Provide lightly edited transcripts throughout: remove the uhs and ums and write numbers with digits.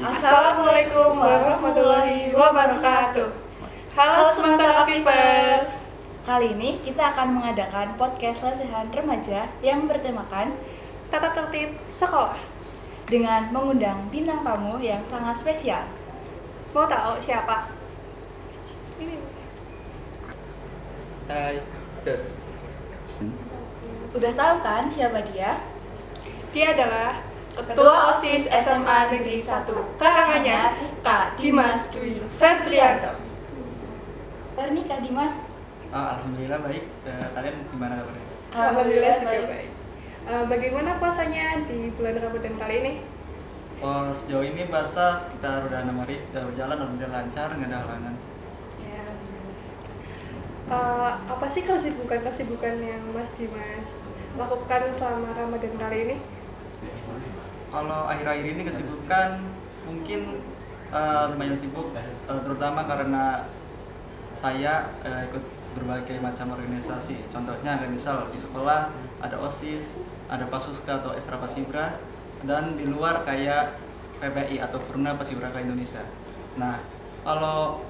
Assalamualaikum warahmatullahi wabarakatuh. Halo semesta Vivers. Kali ini kita akan mengadakan podcast lesehan remaja yang bertemakan Tata tertib sekolah dengan mengundang bintang tamu yang sangat spesial. Mau tahu siapa? Hai. Udah tahu kan siapa dia? Dia adalah Ketua OSIS SMA Negeri 1 Karanganyar, Kak Dimas Dwi Febrianto. Kabar nih Kak Dimas? Alhamdulillah baik. Kalian gimana kabarnya? Alhamdulillah juga baik. Bagaimana puasanya di bulan Ramadan kali ini? Oh, sejauh ini puasa sekitar udah 6 hari, udah berjalan, alhamdulillah lancar, nggak ada halangan. Ya, Apa sih kesibukan yang Mas Dimas lakukan selama Ramadan kali ini? Kalau akhir-akhir ini kesibukan mungkin lumayan sibuk, terutama karena saya ikut berbagai macam organisasi. Contohnya misal di sekolah ada OSIS, ada Pasuska atau Ekstra Pasibra, dan di luar kayak PPI atau Purna Paskibraka Indonesia. Nah, kalau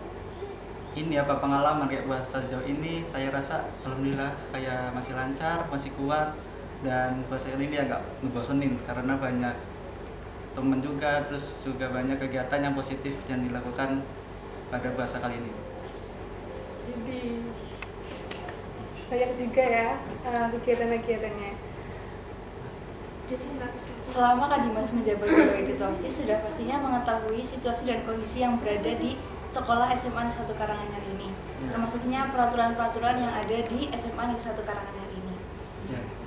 ini pengalaman kayak puasa sejauh ini, saya rasa alhamdulillah kayak masih lancar, masih kuat, dan puasa ini agak ngebosenin karena banyak temen juga, terus juga banyak kegiatan yang positif yang dilakukan pada puasa kali ini. Jadi banyak juga ya kegiatan-kegiatannya. selama Kak Dimas menjabat sebagai Ketua OSIS sudah pastinya mengetahui situasi dan kondisi yang berada di sekolah SMA Negeri 1 Karanganyar ini, termasuknya peraturan-peraturan yang ada di SMA Negeri 1 Karanganyar ini.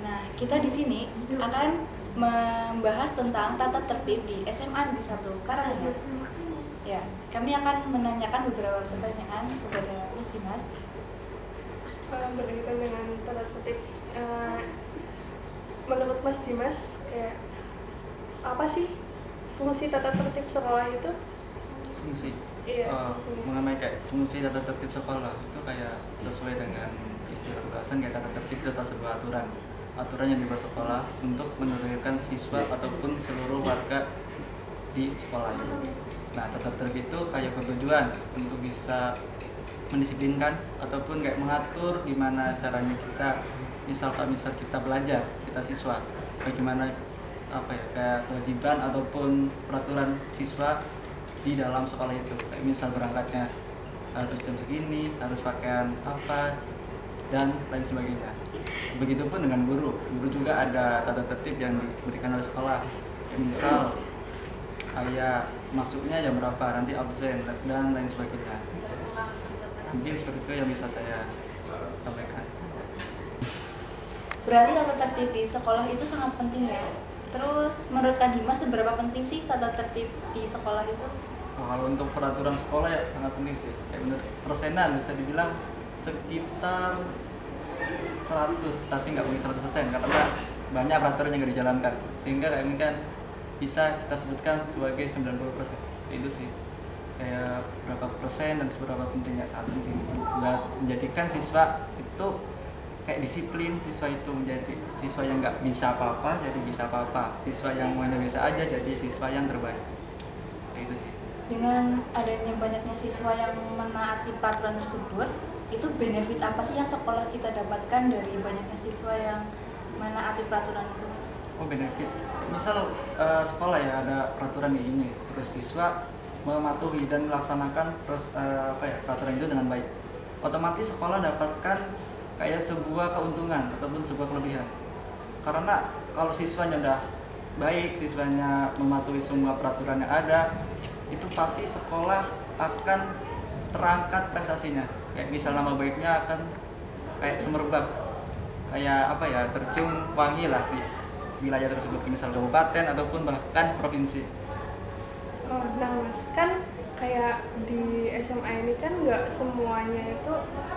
Nah, kita di sini akan membahas tentang tata tertib di SMA Negeri 1 Karanganyar. Ya, kami akan menanyakan beberapa pertanyaan kepada Mas Dimas. Berkaitan dengan tata tertib, menurut Mas Dimas kayak apa sih fungsi tata tertib sekolah itu? Fungsi Iya. mengenai kayak fungsi tata tertib sekolah itu kayak sesuai dengan istilah bahasan kayak tata tertib itu adalah sebuah aturan yang dibuat sekolah untuk menertibkan siswa ataupun seluruh warga di sekolah itu. Nah, tata tertib itu kayak bertujuan untuk bisa mendisiplinkan ataupun kayak mengatur gimana caranya kita misal kita belajar, kita siswa, bagaimana kayak kewajiban ataupun peraturan siswa di dalam sekolah itu. Kayak misal berangkatnya harus jam segini, harus pakaian apa, dan lain sebagainya. Begitupun dengan guru juga ada tata tertib yang diberikan oleh sekolah. Kayak misal kayak masuknya jam berapa, nanti absen, dan lain sebagainya. Mungkin seperti itu yang bisa saya sampaikan. Berarti tata tertib di sekolah itu sangat penting ya. Terus menurut Kak Dimas seberapa penting sih tata tertib di sekolah itu? Kalau untuk peraturan sekolah ya sangat penting sih. Kayak menurut persenan bisa dibilang sekitar 100, tapi nggak mungkin 100% karena banyak peraturan yang nggak dijalankan. Sehingga kayak mungkin bisa kita sebutkan sebagai 90%. Itu sih. Kayak berapa persen dan seberapa pentingnya, sangat penting buat menjadikan siswa itu kayak disiplin, siswa itu menjadi siswa yang nggak bisa apa-apa jadi bisa apa-apa, siswa yang maunya biasa aja jadi siswa yang terbaik. Kayak itu sih. Dengan adanya banyaknya siswa yang menaati peraturan tersebut, itu benefit apa sih yang sekolah kita dapatkan dari banyaknya siswa yang menaati peraturan itu, Mas? Oh, benefit. Misal sekolah ya ada peraturan ini, terus siswa mematuhi dan melaksanakan peraturan itu dengan baik. Otomatis sekolah dapatkan kayak sebuah keuntungan ataupun sebuah kelebihan. Karena kalau siswanya udah baik, siswanya mematuhi semua peraturan yang ada, itu pasti sekolah akan terangkat prestasinya. Kayak misal nama baiknya akan kayak semerbak, kayak tercium wangi lah di wilayah tersebut, misal kabupaten ataupun bahkan provinsi. Oh, nah Mas, kan kayak di SMA ini kan nggak semuanya itu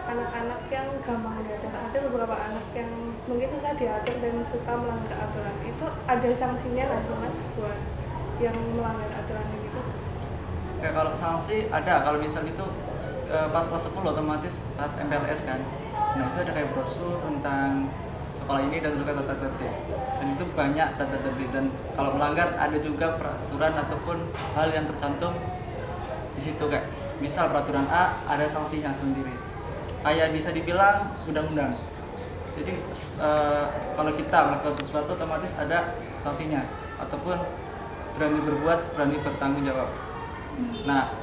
anak-anak yang gampang diatur. Ada beberapa anak yang mungkin susah diatur dan suka melanggar aturan. Itu ada sanksinya nggak sih Mas buat yang melanggar aturan gitu? Kayak kalau sanksi ada, kalau misal itu pas kelas 10 otomatis pas MPLS kan. Nah, itu ada kayak brosur tentang sekolah ini dan juga tata tertib. Dan itu banyak tata tertib, dan kalau melanggar ada juga peraturan ataupun hal yang tercantum di situ, kayak misal peraturan A ada sanksinya sendiri, kayak bisa dibilang undang-undang. Jadi kalau kita melakukan sesuatu otomatis ada sanksinya, ataupun berani berbuat, berani bertanggung jawab. Nah,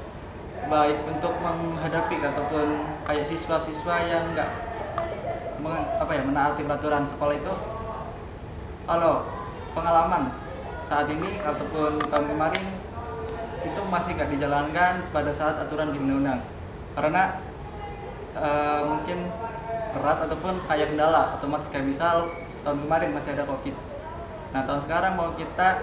baik untuk menghadapi ataupun kayak siswa-siswa yang nggak menaati peraturan sekolah itu, kalau pengalaman saat ini ataupun tahun kemarin itu masih nggak dijalankan pada saat aturan di undang-undang, karena mungkin berat ataupun kayak kendala otomatis, kayak misal tahun kemarin masih ada COVID. Nah, tahun sekarang mau kita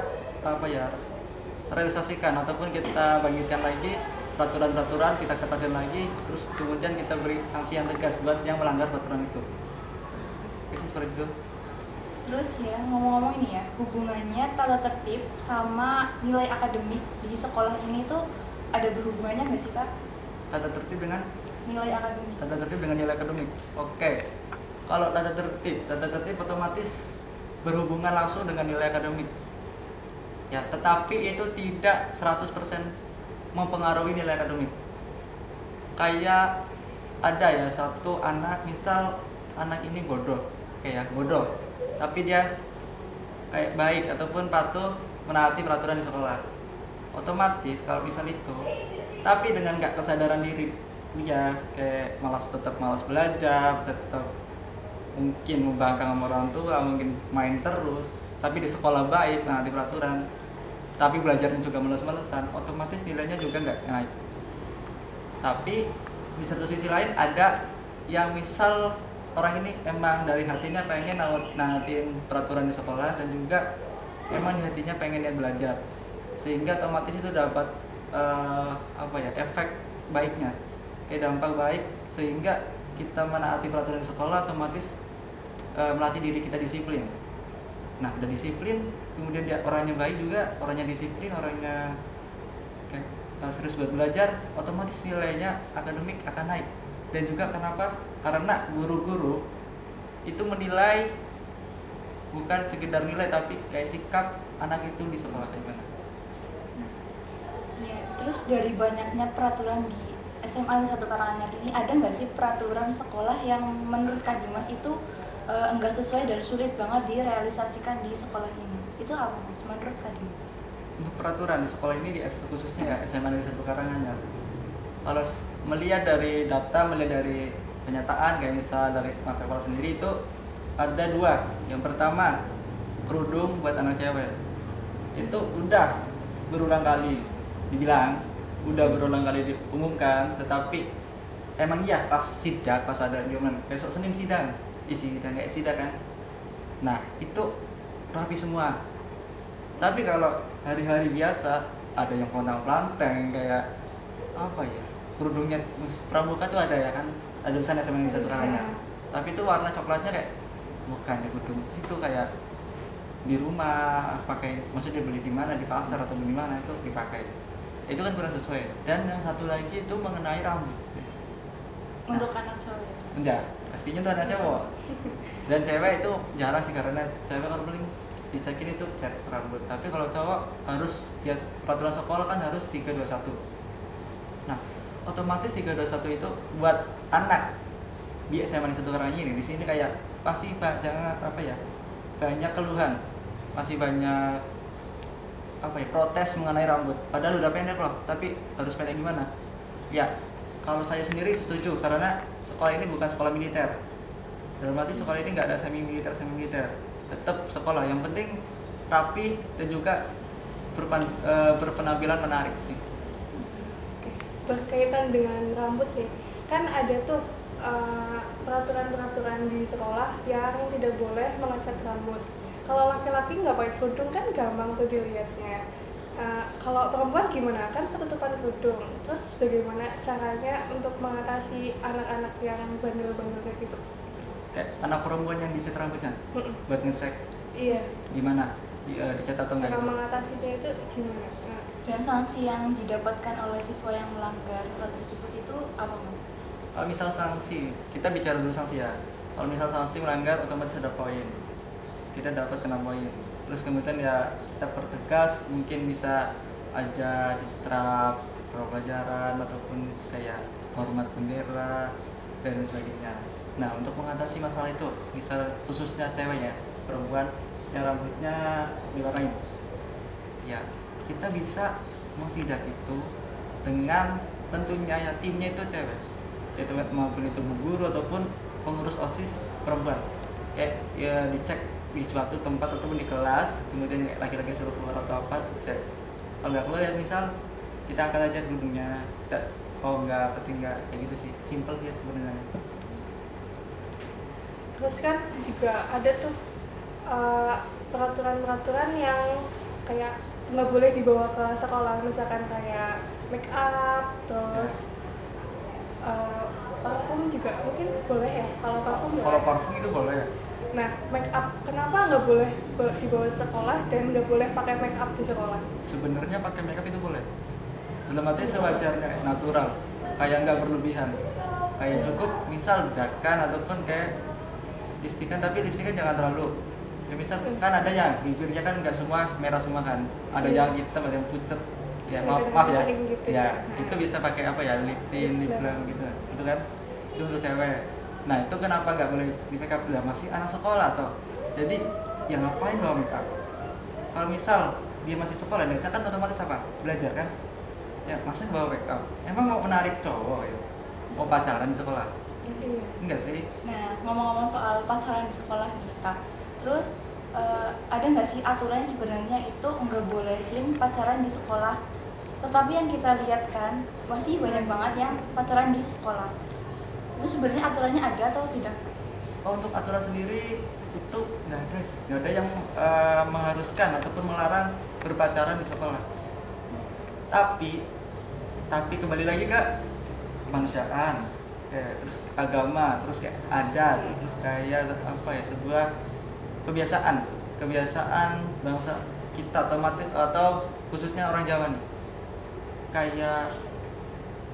realisasikan ataupun kita bangkitkan lagi peraturan-peraturan, kita ketatin lagi, terus kemudian kita beri sanksi yang tegas buat yang melanggar peraturan itu. Oke, seperti itu. Terus ya, ngomong-ngomong ini ya, hubungannya tata tertib sama nilai akademik di sekolah ini tuh ada berhubungannya nggak sih, Kak? Tata tertib dengan Nilai akademik. tata tertib dengan nilai akademik. Oke. Kalau tata tertib otomatis berhubungan langsung dengan nilai akademik. Ya, tetapi itu tidak 100% mempengaruhi nilai akademik. Kayak ada ya satu anak, misal anak ini bodoh, tapi dia kayak baik ataupun patuh menaati peraturan di sekolah. Otomatis kalau misal itu, tapi dengan nggak kesadaran diri, ya kayak tetap malas belajar, tetap mungkin membangkang sama orang tua, mungkin main terus, tapi di sekolah baik menaati peraturan, tapi belajarnya juga males-malesan, otomatis nilainya juga nggak naik. Tapi di satu sisi lain ada yang misal orang ini emang dari hatinya pengen naatin peraturan di sekolah, dan juga emang di hatinya pengen niat belajar, sehingga otomatis itu dapat efek baiknya, kayak dampak baik, sehingga kita menaati peraturan di sekolah otomatis melatih diri kita disiplin. Nah, udah disiplin, kemudian dia orangnya baik juga, orangnya disiplin, orangnya serius buat belajar, otomatis nilainya akademik akan naik. Dan juga kenapa? Karena guru-guru itu menilai bukan sekedar nilai, tapi kayak sikap anak itu di sekolah kayak gimana. Ya, terus dari banyaknya peraturan di SMA 1 Karanganyar ini, ada nggak sih peraturan sekolah yang menurut Kak Dimas itu enggak sesuai dan sulit banget direalisasikan di sekolah ini? Itu apa, Mas, menurut Kak Dimas? Untuk peraturan di sekolah ini, khususnya ya SMA Negeri 1 Karanganyar, kalau melihat dari data, melihat dari penyataan, kayak misal dari mata kepala sendiri, itu ada 2. Yang pertama, kerudung buat anak cewek. Itu udah berulang kali dibilang, udah berulang kali diumumkan, tetapi emang iya pas sidak, pas ada diumuman besok Senin sidang, kayak sidang kan. Nah, itu rapi semua. Tapi kalau hari-hari biasa ada yang pontang-planteng, kayak kerudungnya pramuka tuh ada ya kan, ada tulisan SMA Negeri 1 Karanganyar, tapi itu warna coklatnya kayak bukannya kerudung itu, kayak di rumah pakai, maksudnya beli di mana, di pasar atau di mana itu dipakai, itu kan kurang sesuai. Dan yang satu lagi itu mengenai rambut. Untuk anak cowok ya? Enggak, pastinya tuh anak cowok. Dan cewek itu jarang sih, karena cewek kalau paling dicekin itu cat rambut. Tapi kalau cowok harus, ya peraturan sekolah kan harus 321. Nah, otomatis 321 itu buat anak di SMA Negeri 1 Karanganyar ini, di sini kayak pasti banyak keluhan, masih banyak protes mengenai rambut. Padahal udah pendek loh, tapi harus pendek gimana? Ya, kalau saya sendiri setuju, karena sekolah ini bukan sekolah militer. Dalam arti sekolah ini nggak ada semi militer, tetap sekolah. Yang penting rapi dan juga berpenampilan menarik sih. Berkaitan dengan rambut nih, kan ada tuh peraturan-peraturan di sekolah yang tidak boleh mengecat rambut. Kalau laki-laki nggak pakai kerudung kan gampang tuh dilihatnya. Kalau perempuan gimana? Kan penutupan kerudung. Terus bagaimana caranya untuk mengatasi anak-anak yang bandel-bandel kayak gitu? Kayak anak perempuan yang dicat rambutnya buat ngecek. Iya. Gimana? Dicat atau enggak? Cara Gitu? mengatasinya itu gimana? Dan sanksi yang didapatkan oleh siswa yang melanggar hal tersebut itu apa, Mas? Misal sanksi, kita bicara dulu sanksi ya. Kalau misal sanksi melanggar otomatis ada poin, kita dapat kena poin. Terus kemudian ya kita pertegas, mungkin bisa aja di strap pelajaran ataupun kayak hormat bendera dan lain sebagainya. Nah, untuk mengatasi masalah itu, misal khususnya cewek ya, perempuan yang rambutnya diwarnain, ya kita bisa mensidak itu dengan tentunya ya timnya itu cewek, yaitu maupun itu bu guru ataupun pengurus OSIS perempuan. Kayak ya dicek di suatu tempat ataupun di kelas, kemudian laki-laki suruh keluar atau apa, cek. Kalau nggak keluar ya misal kita angkat aja dudungnya, kita nggak penting nggak, kayak gitu sih, simple sih sebenarnya. Terus kan juga ada tuh peraturan-peraturan yang kayak nggak boleh dibawa ke sekolah, misalkan kayak make up, terus parfum juga mungkin boleh ya, kalau parfum boleh. Kalau parfum itu boleh. Nah, make up kenapa nggak boleh dibawa ke sekolah dan nggak boleh pakai make up di sekolah? Sebenarnya pakai make up itu boleh, dalam arti sewajarnya, natural, kayak nggak berlebihan, kayak cukup misal bedakan ataupun kayak lipstikan, tapi lipstikan jangan terlalu ya, misal kan ada yang bibirnya kan nggak semua merah semua kan, ada yang hitam, ada yang pucat ya, maaf ya gitu ya, itu bisa pakai apa ya, lip tint, lip balm gitu, itu kan itu untuk cewek. Nah itu kenapa nggak boleh di make up, lah masih anak sekolah toh, jadi yang ngapain bawa make up? Kalau misal dia masih sekolah, dia kan otomatis apa, belajar kan ya, masih bawa make up, emang mau menarik cowok ya, mau pacaran di sekolah? Iya. Enggak sih. Nah, ngomong-ngomong soal pacaran di sekolah nih Kak, terus ada nggak sih aturan sebenarnya itu nggak bolehin pacaran di sekolah, tetapi yang kita lihat kan masih banyak banget yang pacaran di sekolah. Itu sebenarnya aturannya ada atau tidak? Oh, untuk aturan sendiri itu nggak ada sih, nggak ada yang mengharuskan ataupun melarang berpacaran di sekolah. Tapi kembali lagi ke kemanusiaan, terus agama, terus kayak adat, terus kayak apa ya, sebuah kebiasaan bangsa kita atau khususnya orang Jawa nih, kayak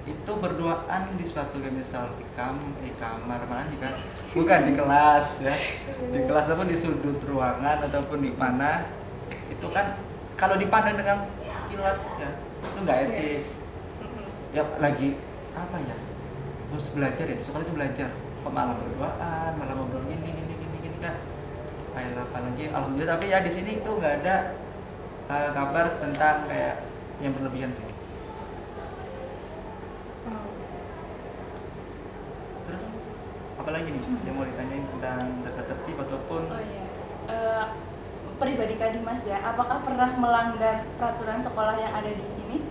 itu berduaan di suatu kayak misal di kamar mandi kan, bukan di kelas ya, di kelas ataupun di sudut ruangan ataupun di mana, itu kan kalau dipandang dengan sekilas ya itu nggak etis ya, lagi apa ya, harus belajar ya, di sekolah itu belajar kok malah berduaan, malah ngobrol gini kan, kayak apalagi alhamdulillah, tapi ya di sini itu nggak ada kabar tentang kayak yang berlebihan sih. Terus apalagi nih yang mau ditanyain tentang tata tertib ataupun pribadi Kak Dimas ya, apakah pernah melanggar peraturan sekolah yang ada di sini?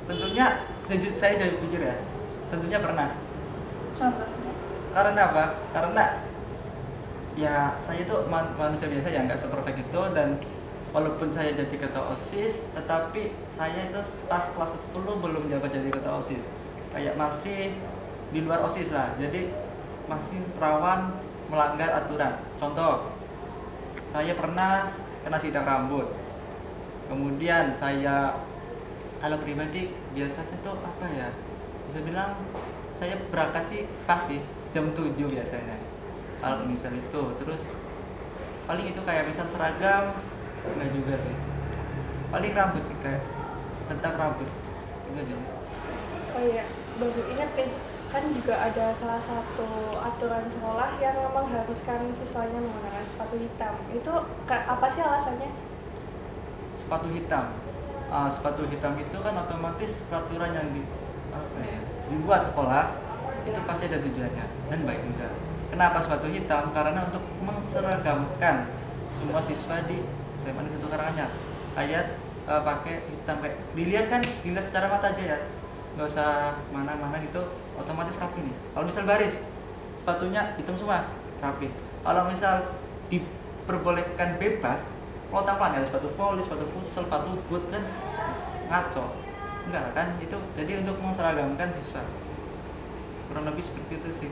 Tentunya saya jawab jujur ya, tentunya pernah. Contohnya? Karena apa? Karena ya saya itu manusia biasa ya, nggak seperfect itu, dan walaupun saya jadi ketua OSIS, tetapi saya itu pas kelas 10 belum jabat jadi ketua OSIS, kayak masih di luar OSIS lah, jadi masih rawan melanggar aturan. Contoh, saya pernah kena sidak rambut, kemudian saya kalau pribadi biasanya tuh apa ya, bisa bilang saya berangkat sih pas sih jam 7 biasanya kalau misal itu. Terus paling itu kayak misal seragam enggak juga sih, paling rambut sih, kayak tentang rambut enggak juga. Oh iya, baru ingat nih, kan juga ada salah satu aturan sekolah yang mengharuskan siswanya menggunakan sepatu hitam. Itu apa sih alasannya? Sepatu hitam. Sepatu hitam itu kan otomatis peraturan yang dibuat sekolah itu pasti ada tujuannya dan baik juga. Kenapa sepatu hitam? Karena untuk menseragamkan semua siswa di SMA Negeri 1 Karanganyar. Kayak pakai hitam, kayak dilihat secara mata aja ya, nggak usah mana-mana gitu, otomatis rapi nih. Kalau misal baris sepatunya hitam semua, rapi. Kalau misal diperbolehkan bebas, pelotang pelan ya, sepatu volley, sepatu futsal, sepatu boot kan ngaco, enggak kan itu. Jadi untuk menseragamkan siswa, kurang lebih seperti itu sih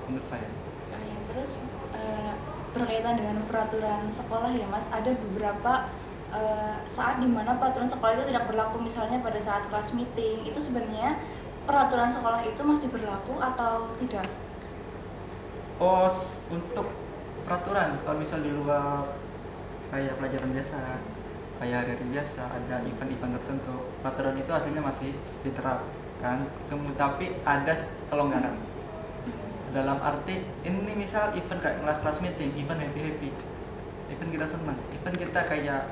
menurut saya. Terus berkaitan dengan peraturan sekolah ya Mas, ada beberapa saat dimana peraturan sekolah itu tidak berlaku, misalnya pada saat kelas meeting, itu sebenarnya peraturan sekolah itu masih berlaku atau tidak? Oh, untuk peraturan kalau misal di luar kayak pelajaran biasa, kayak hari biasa ada event-event tertentu, peraturan itu aslinya masih diterapkan. Tapi ada kelonggaran. Dalam arti ini misal event kayak kelas meeting, event happy, event kita senang, event kita kayak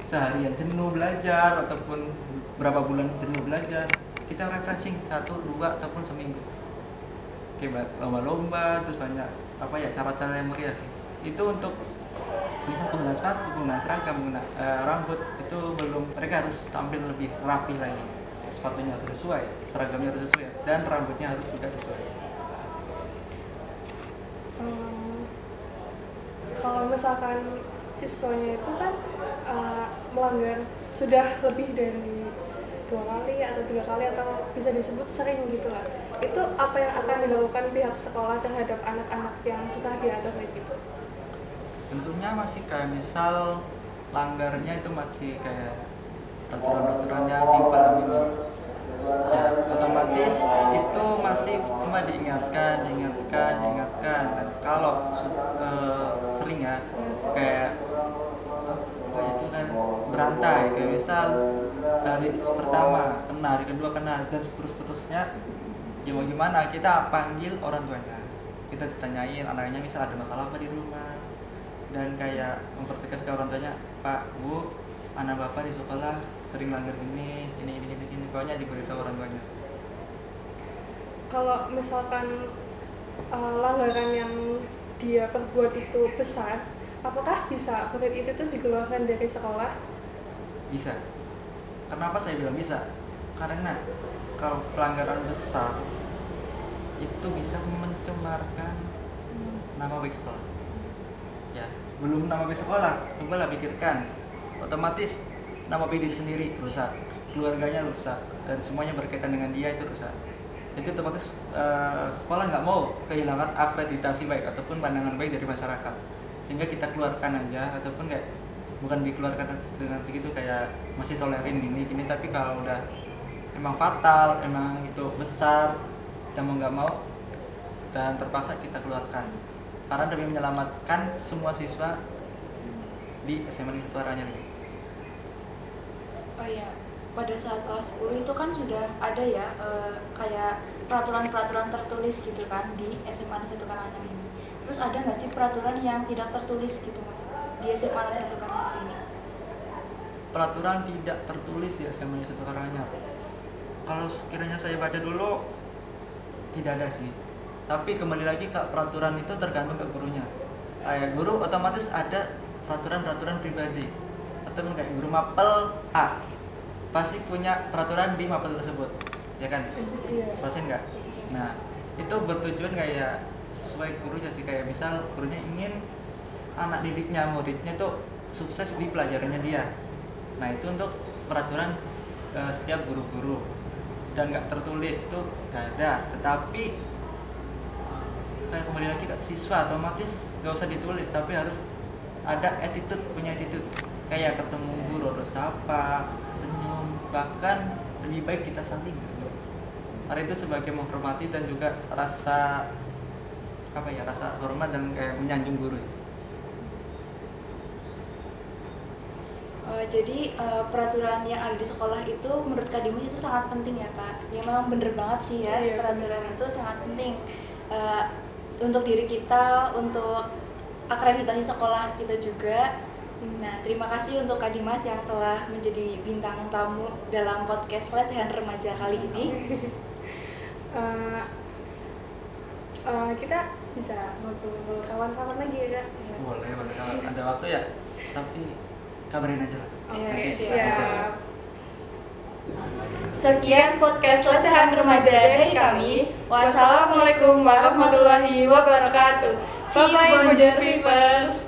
seharian jenuh belajar ataupun berapa bulan jenuh belajar, kita refreshing 1, 2 ataupun seminggu. Kayak lomba-lomba, terus banyak apa ya cara-cara yang meriah sih. Itu untuk misal penggunaan sepatu, penggunaan seragam, penggunaan rambut itu belum, mereka harus tampil lebih rapi lagi. Sepatunya harus sesuai, seragamnya harus sesuai, dan rambutnya harus juga sesuai. Kalau misalkan siswanya itu kan melanggar sudah lebih dari 2 kali atau 3 kali atau bisa disebut sering gitu lah, itu apa yang akan dilakukan pihak sekolah terhadap anak-anak yang susah diatur kayak gitu? Tentunya masih kayak misal langgarnya itu masih kayak peraturan-peraturannya simpel ini ya, otomatis itu masih cuma diingatkan. Dan kalau sering ya kayak apa itu kan berantai, kayak misal hari pertama kena, hari kedua kena, dan seterusnya, ya mau gimana, kita panggil orang tuanya, kita ditanyain anaknya misal ada masalah apa di rumah, dan kayak mempertegas ke orang tuanya, Pak, Bu, anak bapak di sekolah sering langgar ini, pokoknya diberitahu orang tuanya. Kalau misalkan langgaran yang dia perbuat itu besar, apakah bisa murid itu tuh dikeluarkan dari sekolah? Bisa. Kenapa saya bilang bisa? Karena kalau pelanggaran besar itu bisa mencemarkan nama baik sekolah. Ya, belum nama baik sekolah, cobalah pikirkan. Otomatis nama baik diri sendiri rusak, keluarganya rusak, dan semuanya berkaitan dengan dia itu rusak. Jadi otomatis sekolah nggak mau kehilangan akreditasi baik ataupun pandangan baik dari masyarakat, sehingga kita keluarkan aja, ataupun kayak bukan dikeluarkan dengan segitu kayak masih tolerin gini, tapi kalau udah emang fatal, emang itu besar, dan mau nggak mau dan terpaksa kita keluarkan karena demi menyelamatkan semua siswa di SMA Negeri 1 Karanganyar ini. Oh iya, pada saat kelas 10 itu kan sudah ada ya kayak peraturan-peraturan tertulis gitu kan di SMA Negeri 1 Karanganyar ini. Terus ada nggak sih peraturan yang tidak tertulis gitu Mas di SMA Negeri 1 Karanganyar ini? Peraturan tidak tertulis di SMA Negeri 1 Karanganyar, kalau sekiranya saya baca dulu tidak ada sih. Tapi kembali lagi ke peraturan itu tergantung ke gurunya. Guru otomatis ada peraturan-peraturan pribadi, atau kayak guru mapel A pasti punya peraturan di mapel tersebut, ya kan? Pasti enggak. Nah, itu bertujuan kayak sesuai gurunya sih, kayak misal gurunya ingin anak didiknya, muridnya tuh sukses di pelajarannya dia. Nah, itu untuk peraturan setiap guru-guru, dan nggak tertulis itu nggak ada. Tetapi kayak kembali lagi ke siswa, otomatis nggak usah ditulis, tapi harus ada attitude, punya attitude, kayak ketemu guru harus sapa, senyum, bahkan lebih baik kita saling. Karena itu sebagai menghormati dan juga rasa rasa hormat dan kayak menyanjung guru. Jadi peraturan yang ada di sekolah itu menurut Kak Dimas itu sangat penting ya Kak. Ya memang bener banget sih ya, peraturan itu sangat penting untuk diri kita, untuk akreditasi sekolah kita juga. Nah, terima kasih untuk Kak Dimas yang telah menjadi bintang tamu dalam podcast Lesehan Remaja kali ini. Kita bisa ngobrol kawan-kawan lagi ya Kak? Boleh kalau ada waktu ya, tapi kabarin aja lah. Oke, siap. Sekian podcast Lesehan Remaja dari kami. Wassalamualaikum warahmatullahi wabarakatuh. See you Bonjour Vivers.